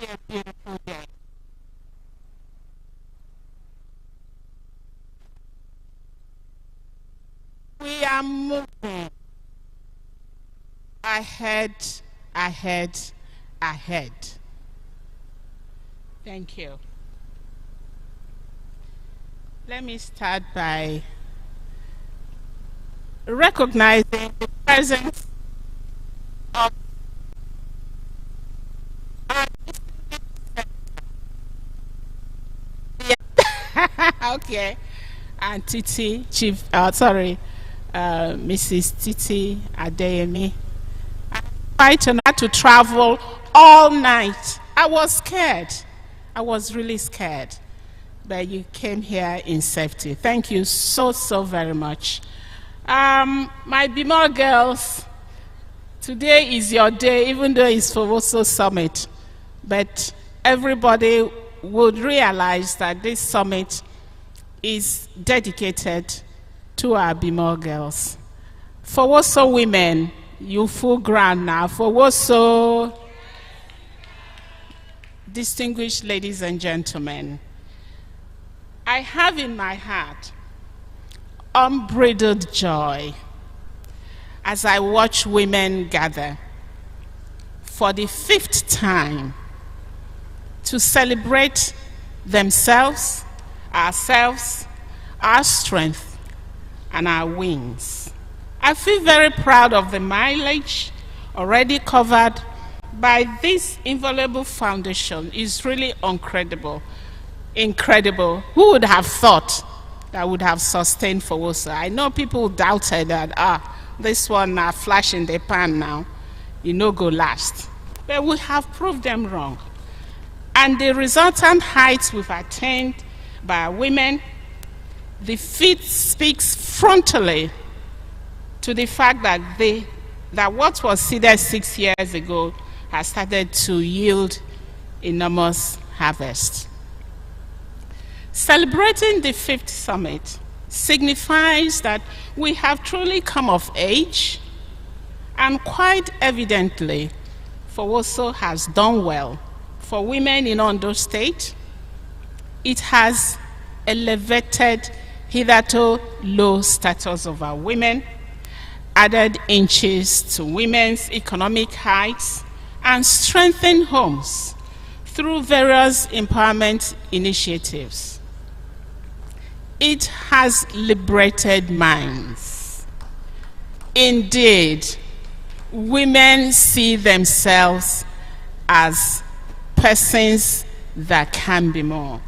a beautiful day. We are moving ahead, ahead, ahead. Thank you. Let me start by recognizing the presence of our okay, and Titi, Mrs. Titi Adeyemi. I invited her to travel all night. I was scared. I was really scared. But you came here in safety. Thank you so very much. My Bimor girls, today is your day, even though it's Fowoso Summit. But everybody would realize that this summit is dedicated to our Bimor girls. Fowoso women, you full ground now. Fowoso, distinguished ladies and gentlemen, I have in my heart unbridled joy as I watch women gather for the 5th time to celebrate themselves, ourselves, our strength, and our wings. I feel very proud of the mileage already covered by this invaluable foundation. It's really incredible. Who would have thought that would have sustained Fowoso? I know people doubted that, this one flash in the pan now, go last. But we have proved them wrong. And the resultant heights we've attained by our women, the feat speaks frontally to the fact that what was seeded 6 years ago has started to yield enormous harvest. Celebrating the 5th summit signifies that we have truly come of age, and quite evidently, Fowoso has done well. For women in Ondo State, it has elevated hitherto low status of our women, added inches to women's economic heights, and strengthened homes through various empowerment initiatives. It has liberated minds. Indeed, women see themselves as persons that can be more.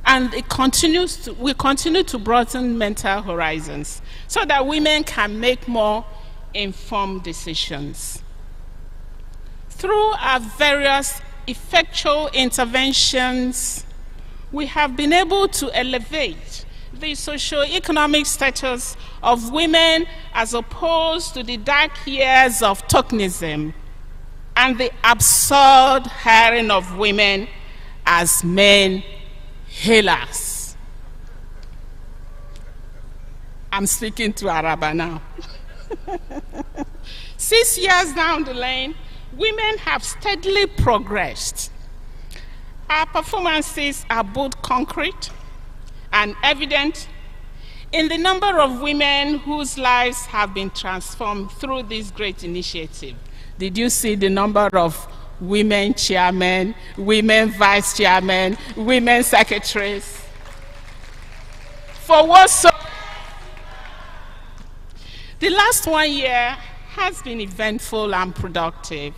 And we continue to broaden mental horizons so that women can make more informed decisions. Through our various effectual interventions, we have been able to elevate the socio-economic status of women as opposed to the dark years of tokenism and the absurd hiring of women as men healers. I'm speaking to Araba now. 6 years down the lane, women have steadily progressed. Our performances are both concrete and evident in the number of women whose lives have been transformed through this great initiative. Did you see the number of women chairmen, women vice chairmen, women secretaries? Fowoso, the last 1 year has been eventful and productive.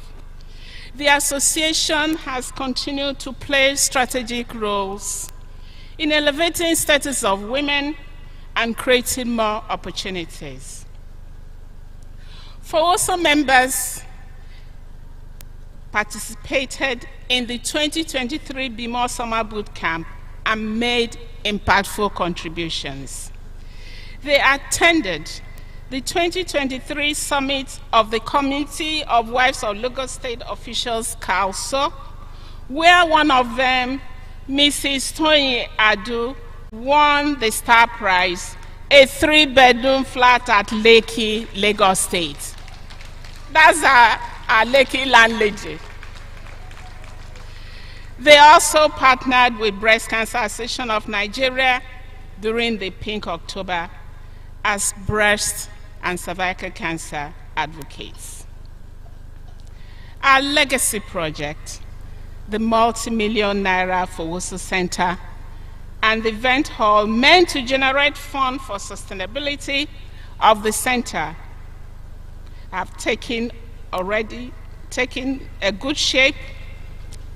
The association has continued to play strategic roles in elevating status of women and creating more opportunities. Fowoso members participated in the 2023 Bimor Summer Boot Camp and made impactful contributions. They attended the 2023 summit of the Committee of Wives of Lagos State Officials Council, where one of them, Mrs. Toyin Adu, won the star prize, a 3-bedroom flat at Lekki, Lagos State. That's our Lekki landlady. They also partnered with Breast Cancer Association of Nigeria during the Pink October as breast and cervical cancer advocates. Our legacy project, the multi-million naira Fowoso Center and the event hall meant to generate funds for sustainability of the center, have already taken a good shape.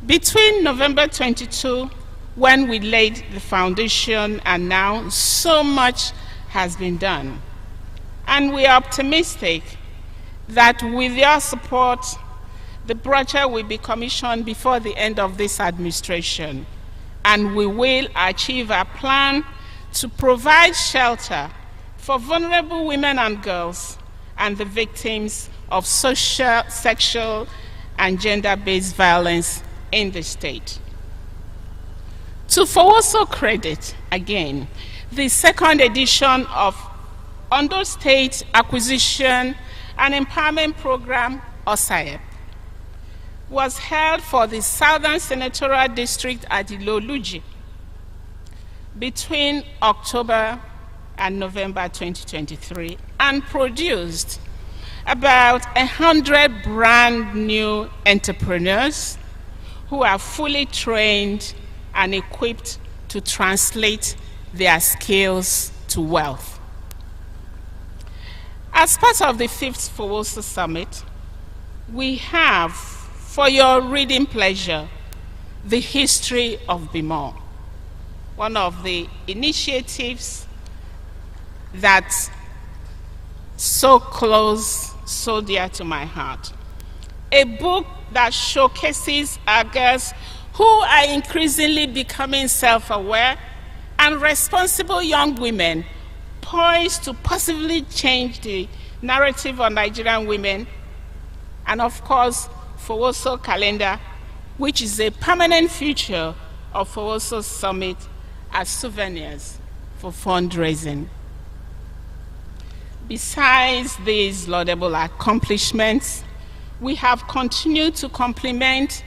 Between November 22, when we laid the foundation, and now so much has been done. And we are optimistic that with your support, the brochure will be commissioned before the end of this administration, and we will achieve our plan to provide shelter for vulnerable women and girls and the victims of social, sexual, and gender-based violence in the state. To Fowoso credit, again, the second edition of Ondo State Acquisition and Empowerment Program, Osrc, was held for the Southern Senatorial District at Iloluji between October and November 2023, and produced about 100 brand new entrepreneurs who are fully trained and equipped to translate their skills to wealth. As part of the 5th Fowoso Summit, we have, for your reading pleasure, the history of Bimo, one of the initiatives that's so close, so dear to my heart. A book that showcases our girls who are increasingly becoming self-aware and responsible young women poised to possibly change the narrative on Nigerian women, and of course, Fowoso calendar, which is a permanent feature of Fowoso Summit as souvenirs for fundraising. Besides these laudable accomplishments, we have continued to complement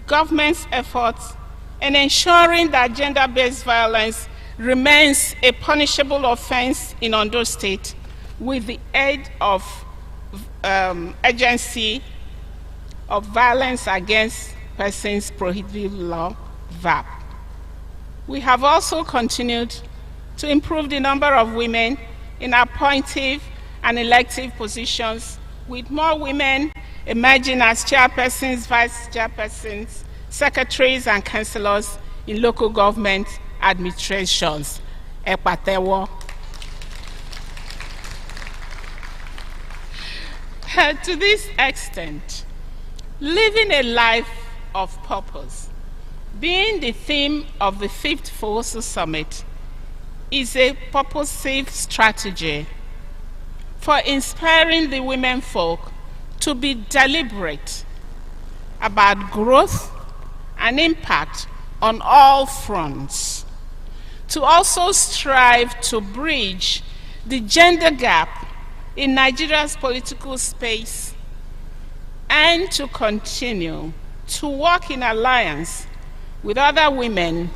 government's efforts in ensuring that gender-based violence remains a punishable offense in Ondo State with the aid of Agency of Violence Against Persons Prohibited Law, VAP. We have also continued to improve the number of women in appointive and elective positions, with more women emerging as chairpersons, vice chairpersons, secretaries, and councillors in local government administrations. Epatewo. To this extent, living a life of purpose, being the theme of the 5th Fowoso Summit, is a purposive strategy for inspiring the women folk to be deliberate about growth and impact on all fronts, to also strive to bridge the gender gap in Nigeria's political space, and to continue to work in alliance with other women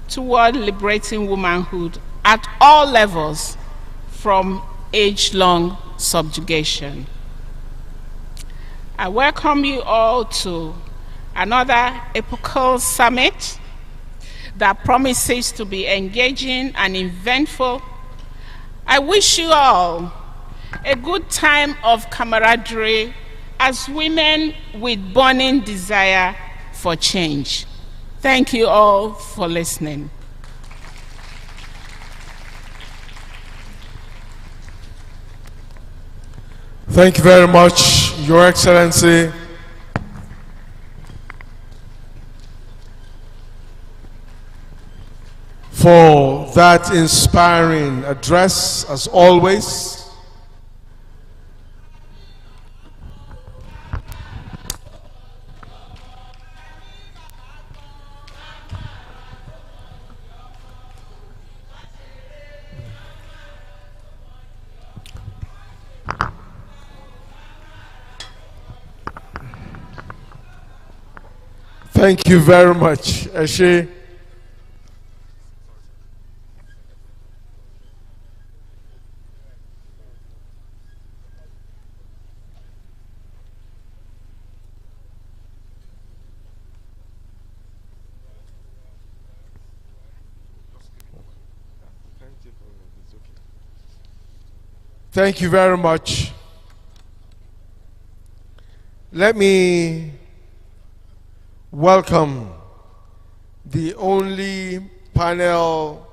toward liberating womanhood at all levels from age-long subjugation. I welcome you all to another epochal summit that promises to be engaging and eventful. I wish you all a good time of camaraderie as women with burning desire for change. Thank you all for listening. Thank you very much, Your Excellency. For that inspiring address, as always. Thank you very much, Eshe. Thank you very much. Let me welcome the only panel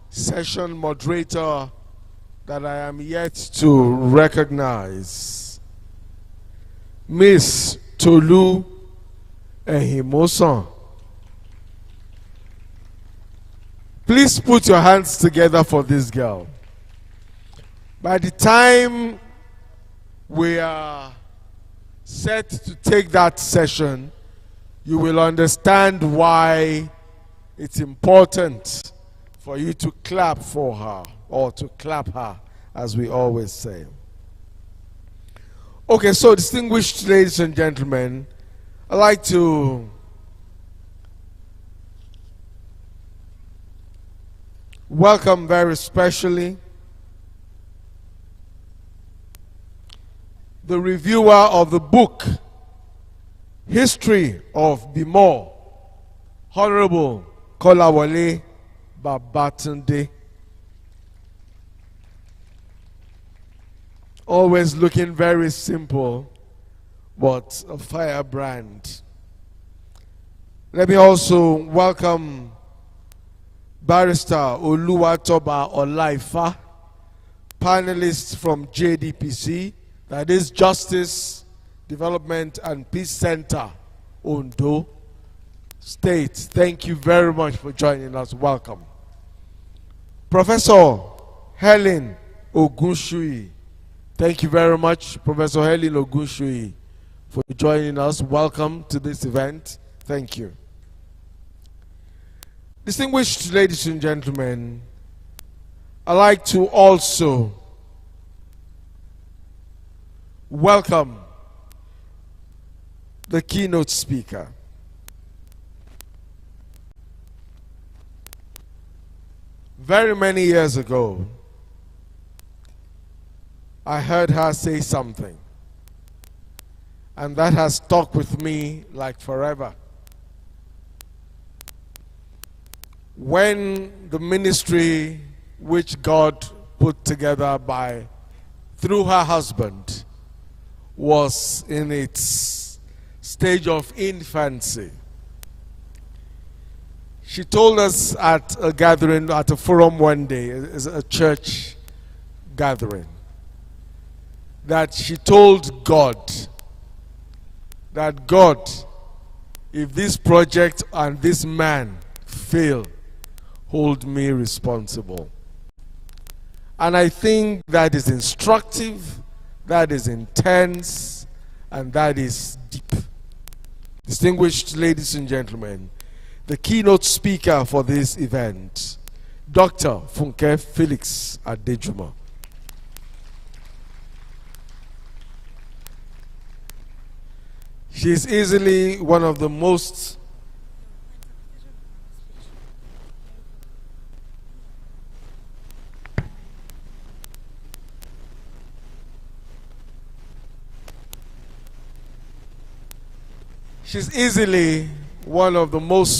session moderator that I am yet to recognize, Miss Tolu Ehimosan. Please put your hands together for this girl. By the time we are set to take that session, you will understand why it's important for you to clap for her, or to clap her, as we always say. Okay, so distinguished ladies and gentlemen, I'd like to welcome very specially the reviewer of the book History of Bimo, Honorable Kolawole Babatunde. Always looking very simple, but a firebrand. Let me also welcome Barrister Oluwatoba Olaifa, panelist from JDPC, that is Justice, Development and Peace Center, Ondo State. Thank you very much for joining us. Welcome. Professor Helen Ogunshui. Thank you very much, Professor Helen Ogunshui, for joining us. Welcome to this event. Thank you. Distinguished ladies and gentlemen, I'd like to also welcome the keynote speaker. Very many years ago, I heard her say something, and that has stuck with me like forever. When the ministry which God put together through her husband was in its stage of infancy, she told us at a gathering, at a forum one day, a church gathering, that she told God that, God, if this project and this man fail, hold me responsible. And I think that is instructive, that is intense, and that is deep. Distinguished ladies and gentlemen, the keynote speaker for this event, Dr. Funke Felix Adejuma. She is easily one of the most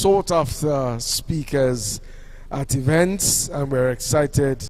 sought after speakers at events, and we're excited